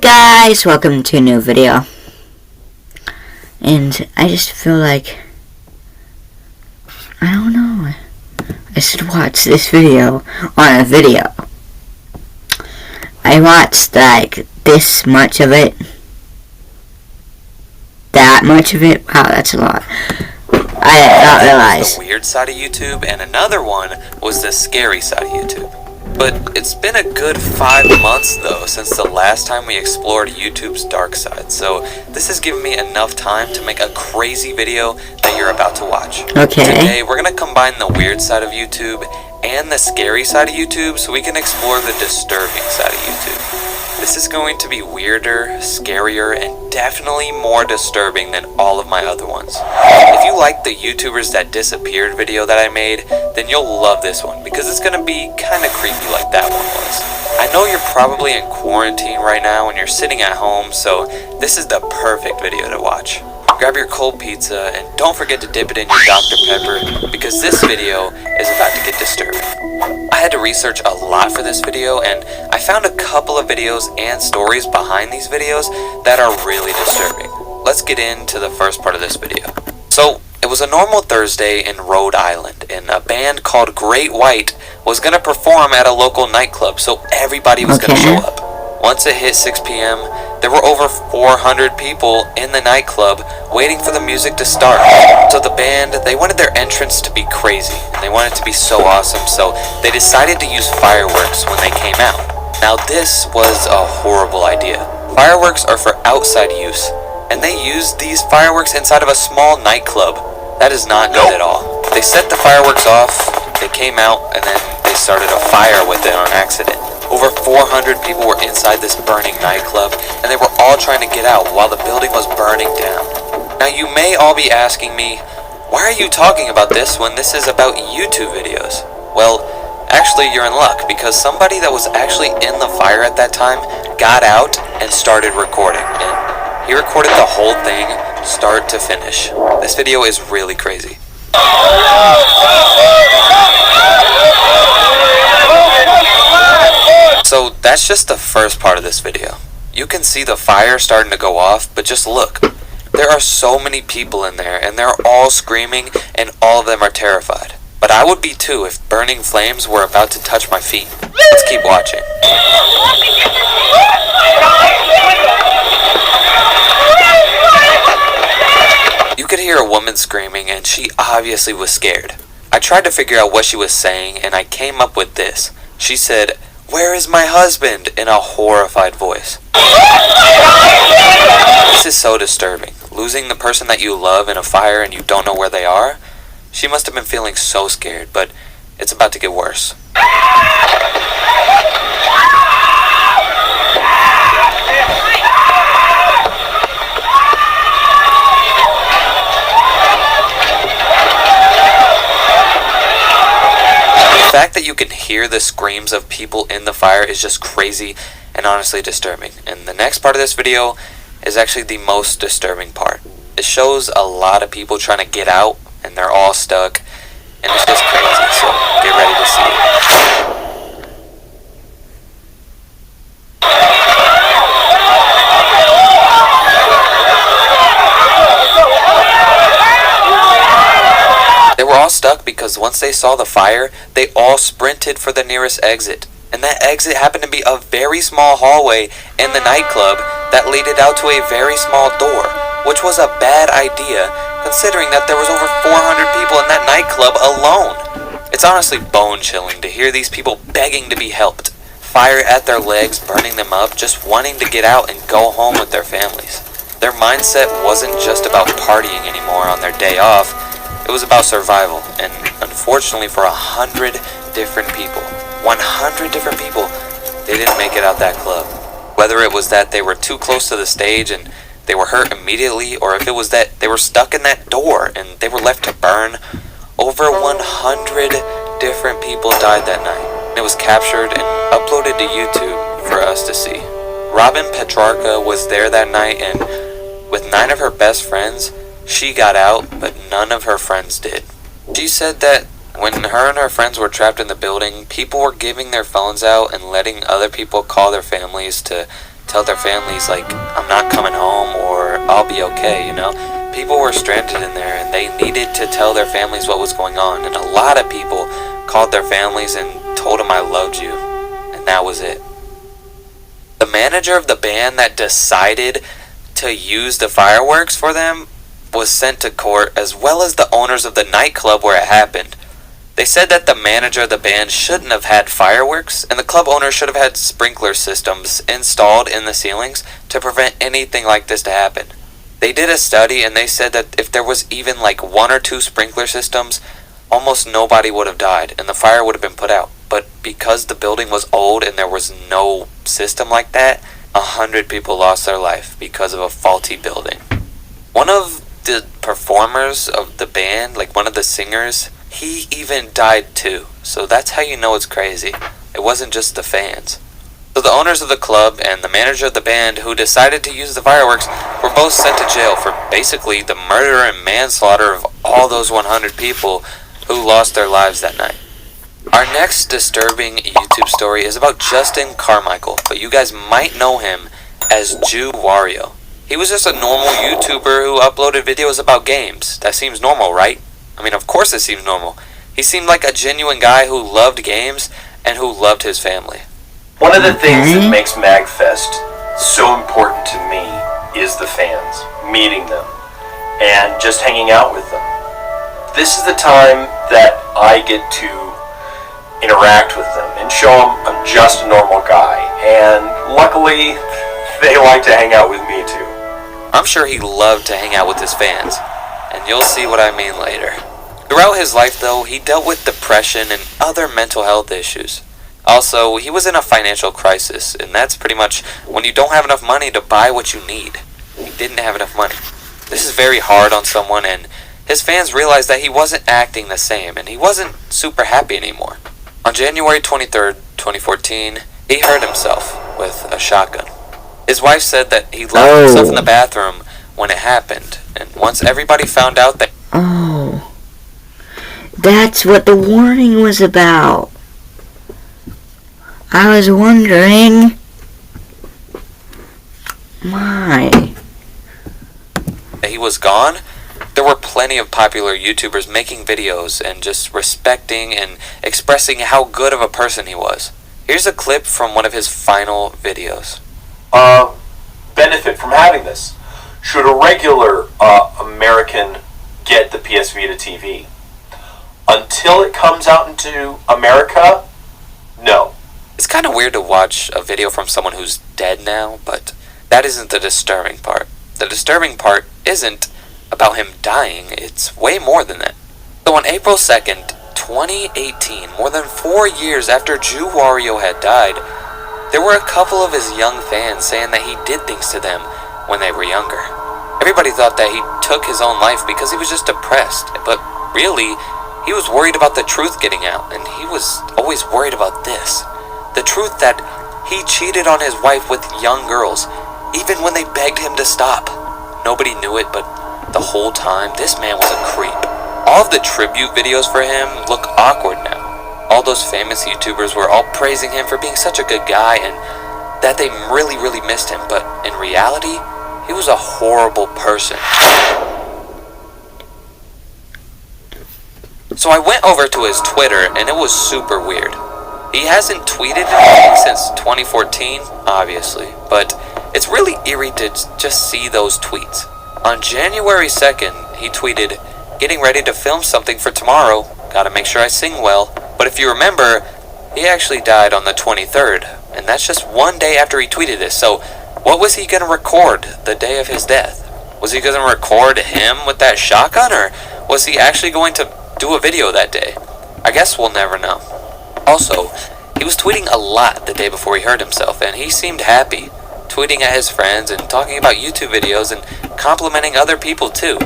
Guys, welcome to a new video. And I just feel like, I don't know, I should watch this video on a video. I watched like this much of it, that much of it. Wow, that's a lot. I did not realize. The weird side of YouTube, and another one was the scary side of YouTube. But it's been a good 5 months though since the last time we explored YouTube's dark side, so this has given me enough time to make a crazy video that you're about to watch. Okay. Today we're going to combine the weird side of YouTube and the scary side of YouTube so we can explore the disturbing side of YouTube. This is going to be weirder, scarier, and definitely more disturbing than all of my other ones. If you like the YouTubers that disappeared video that I made, then you'll love this one because it's going to be kind of creepy like that one was. I know you're probably in quarantine right now and you're sitting at home, so this is the perfect video to watch. Grab your cold pizza and don't forget to dip it in your Dr. Pepper because this video is about to get disturbing. I had to research a lot for this video and I found a couple of videos and stories behind these videos that are really disturbing. Let's get into the first part of this video. So, it was a normal Thursday in Rhode Island and a band called Great White was going to perform at a local nightclub, so everybody was going to show up. Once it hit 6 p.m., there were over 400 people in the nightclub waiting for the music to start. So the band, they wanted their entrance to be crazy, and they wanted it to be so awesome, so they decided to use fireworks when they came out. Now this was a horrible idea. Fireworks are for outside use, and they used these fireworks inside of a small nightclub. That is not good at all. They set the fireworks off, they came out, and then they started a fire with it on accident. Over 400 people were inside this burning nightclub, and they were all trying to get out while the building was burning down. Now you may all be asking me, why are you talking about this when this is about YouTube videos? Well, actually you're in luck, because somebody that was actually in the fire at that time got out and started recording, and he recorded the whole thing, start to finish. This video is really crazy. So that's just the first part of this video. You can see the fire starting to go off, but just look. There are so many people in there, and they're all screaming, and all of them are terrified. But I would be too if burning flames were about to touch my feet. Let's keep watching. You could hear a woman screaming, and she obviously was scared. I tried to figure out what she was saying, and I came up with this. She said, "Where is my husband?" in a horrified voice. This is so disturbing. Losing the person that you love in a fire and you don't know where they are? She must have been feeling so scared, but it's about to get worse. The fact that you can hear the screams of people in the fire is just crazy and honestly disturbing. And the next part of this video is actually the most disturbing part. It shows a lot of people trying to get out and they're all stuck, and it's just crazy, so get ready to see it. They were all stuck because once they saw the fire, they all sprinted for the nearest exit. And that exit happened to be a very small hallway in the nightclub that leaded out to a very small door, which was a bad idea considering that there was over 400 people in that nightclub alone. It's honestly bone-chilling to hear these people begging to be helped. Fire at their legs, burning them up, just wanting to get out and go home with their families. Their mindset wasn't just about partying anymore on their day off. It was about survival, and unfortunately for 100 different people, 100 different people, they didn't make it out that club. Whether it was that they were too close to the stage and they were hurt immediately, or if it was that they were stuck in that door and they were left to burn, over 100 different people died that night. It was captured and uploaded to YouTube for us to see. Robin Petrarca was there that night, and with 9 of her best friends, she got out, but none of her friends did. She said that when her and her friends were trapped in the building, people were giving their phones out and letting other people call their families to tell their families, like, I'm not coming home or I'll be okay, you know? People were stranded in there and they needed to tell their families what was going on. And a lot of people called their families and told them I loved you. And that was it. The manager of the band that decided to use the fireworks for them was sent to court, as well as the owners of the nightclub where it happened. They said that the manager of the band shouldn't have had fireworks, and the club owner should have had sprinkler systems installed in the ceilings to prevent anything like this to happen. They did a study and they said that if there was even like 1 or 2 sprinkler systems, almost nobody would have died and the fire would have been put out. But because the building was old and there was no system like that, 100 people lost their life because of a faulty building. One of the performers of the band, like one of the singers, he even died too. So that's how you know it's crazy. It wasn't just the fans. So the owners of the club and the manager of the band who decided to use the fireworks were both sent to jail for basically the murder and manslaughter of all those 100 people who lost their lives that night. Our next disturbing YouTube story is about Justin Carmichael, but you guys might know him as Jew Wario. He was just a normal YouTuber who uploaded videos about games. That seems normal, right? I mean, of course it seems normal. He seemed like a genuine guy who loved games and who loved his family. One of the things that makes MagFest so important to me is the fans, meeting them, and just hanging out with them. This is the time that I get to interact with them and show them I'm just a normal guy, and luckily they like to hang out with me too. I'm sure he loved to hang out with his fans, and you'll see what I mean later. Throughout his life though, he dealt with depression and other mental health issues. Also, he was in a financial crisis, and that's pretty much when you don't have enough money to buy what you need. He didn't have enough money. This is very hard on someone, and his fans realized that he wasn't acting the same, and he wasn't super happy anymore. On January 23rd, 2014, he hurt himself with a shotgun. His wife said that he locked himself in the bathroom when it happened, and once everybody found out that... Oh, that's what the warning was about. I was wondering. He was gone, there were plenty of popular YouTubers making videos and just respecting and expressing how good of a person he was. Here's a clip from one of his final videos. Benefit from having this? Should a regular American get the PS Vita TV? Until it comes out into America, no. It's kind of weird to watch a video from someone who's dead now, but that isn't the disturbing part. The disturbing part isn't about him dying, it's way more than that. So on April 2nd, 2018, more than 4 years after Jew Wario had died, there were a couple of his young fans saying that he did things to them when they were younger. Everybody thought that he took his own life because he was just depressed, but really, he was worried about the truth getting out, and he was always worried about this. The truth that he cheated on his wife with young girls, even when they begged him to stop. Nobody knew it, but the whole time, this man was a creep. All of the tribute videos for him look awkward now. All those famous YouTubers were all praising him for being such a good guy and that they really, really missed him, but in reality, he was a horrible person. So I went over to his Twitter and it was super weird. He hasn't tweeted anything since 2014, obviously, but it's really eerie to just see those tweets. On January 2nd, he tweeted, "Getting ready to film something for tomorrow, gotta make sure I sing well." But if you remember, he actually died on the 23rd, and that's just one day after he tweeted this, so what was he gonna record the day of his death? Was he gonna record him with that shotgun, or was he actually going to do a video that day? I guess we'll never know. Also, he was tweeting a lot the day before he hurt himself, and he seemed happy, tweeting at his friends and talking about YouTube videos and complimenting other people too.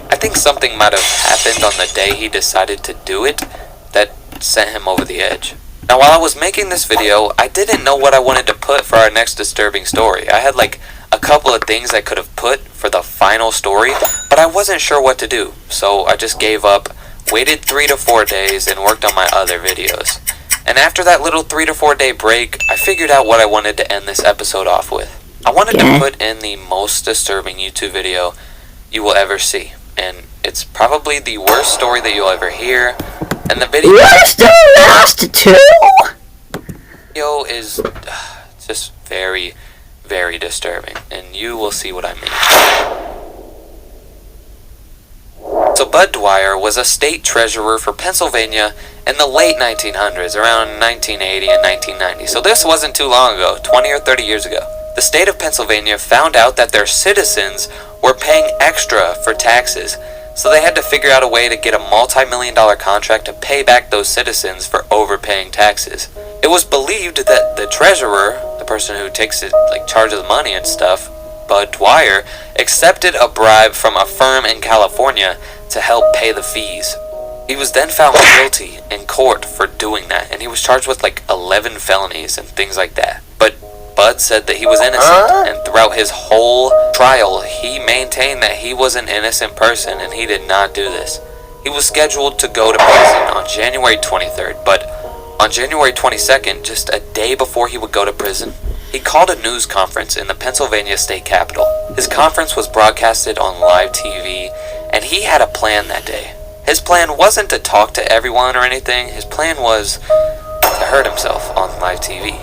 I think something might have happened on the day he decided to do it that sent him over the edge. Now, while I was making this video, I didn't know what I wanted to put for our next disturbing story. I had like a couple of things I could have put for the final story, but I wasn't sure what to do, so I just gave up, waited 3 to 4 days, and worked on my other videos. And after that little 3 to 4 day break, I figured out what I wanted to end this episode off with. I wanted Okay. to put in the most disturbing YouTube video you will ever see, and it's probably the worst story that you'll ever hear, and the video What's the last two? is just very, very disturbing, and you will see what I mean. So Bud Dwyer was a state treasurer for Pennsylvania in the late 1900s, around 1980 and 1990. So this wasn't too long ago, 20 or 30 years ago. The state of Pennsylvania found out that their citizens were paying extra for taxes, so they had to figure out a way to get a multi-million-dollar contract to pay back those citizens for overpaying taxes. It was believed that the treasurer, the person who takes it, like charges the money and stuff, Bud Dwyer, accepted a bribe from a firm in California to help pay the fees. He was then found guilty in court for doing that, and he was charged with like 11 felonies and things like that. But Bud said that he was innocent, and throughout his whole trial, he maintained that he was an innocent person and he did not do this. He was scheduled to go to prison on January 23rd, but on January 22nd, just a day before he would go to prison, he called a news conference in the Pennsylvania state capitol. His conference was broadcasted on live TV, and he had a plan that day. His plan wasn't to talk to everyone or anything. His plan was to hurt himself on live TV.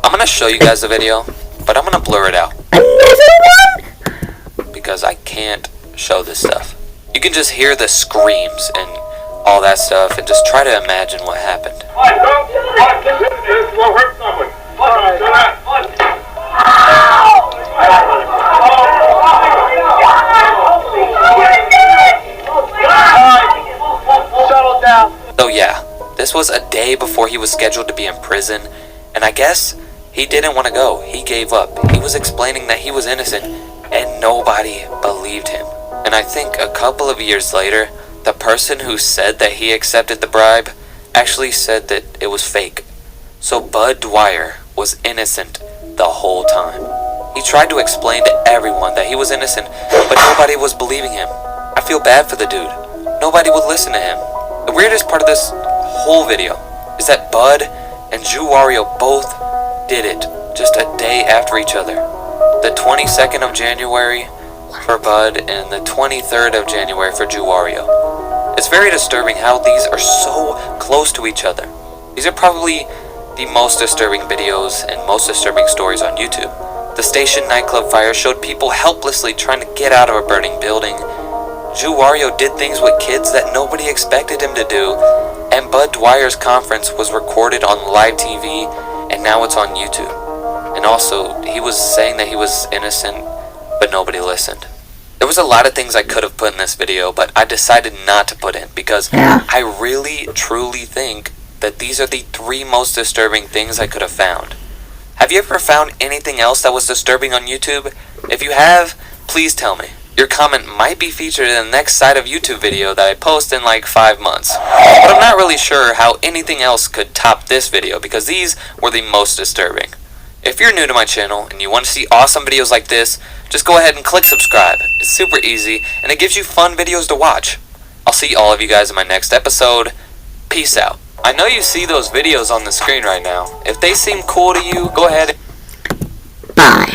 I'm going to show you guys the video, but I'm going to blur it out Another one? because I can't show this stuff. You can just hear the screams and all that stuff and just try to imagine what happened. This will hurt someone. Settle down. So yeah, this was a day before he was scheduled to be in prison, and I guess he didn't want to go. He gave up. He was explaining that he was innocent, and nobody believed him. And I think a couple of years later, the person who said that he accepted the bribe actually said that it was fake. So Bud Dwyer was innocent the whole time. He tried to explain to everyone that he was innocent, but nobody was believing him. I feel bad for the dude. Nobody would listen to him. The weirdest part of this whole video is that Bud and Jew Wario both did it just a day after each other. The 22nd of January for Bud and the 23rd of January for Jew Wario. It's very disturbing how these are so close to each other. These are probably the most disturbing videos and most disturbing stories on YouTube. The station nightclub fire showed people helplessly trying to get out of a burning building. Jew Wario did things with kids that nobody expected him to do, and Bud Dwyer's conference was recorded on live TV, and now it's on YouTube. And also, he was saying that he was innocent, but nobody listened. There was a lot of things I could have put in this video, but I decided not to put in because Yeah. I really, truly think that these are the three most disturbing things I could have found. Have you ever found anything else that was disturbing on YouTube? If you have, please tell me. Your comment might be featured in the next Side of YouTube video that I post in like 5 months. But I'm not really sure how anything else could top this video because these were the most disturbing. If you're new to my channel and you want to see awesome videos like this, just go ahead and click subscribe. It's super easy and it gives you fun videos to watch. I'll see all of you guys in my next episode. Peace out. I know you see those videos on the screen right now. If they seem cool to you, go ahead. Bye.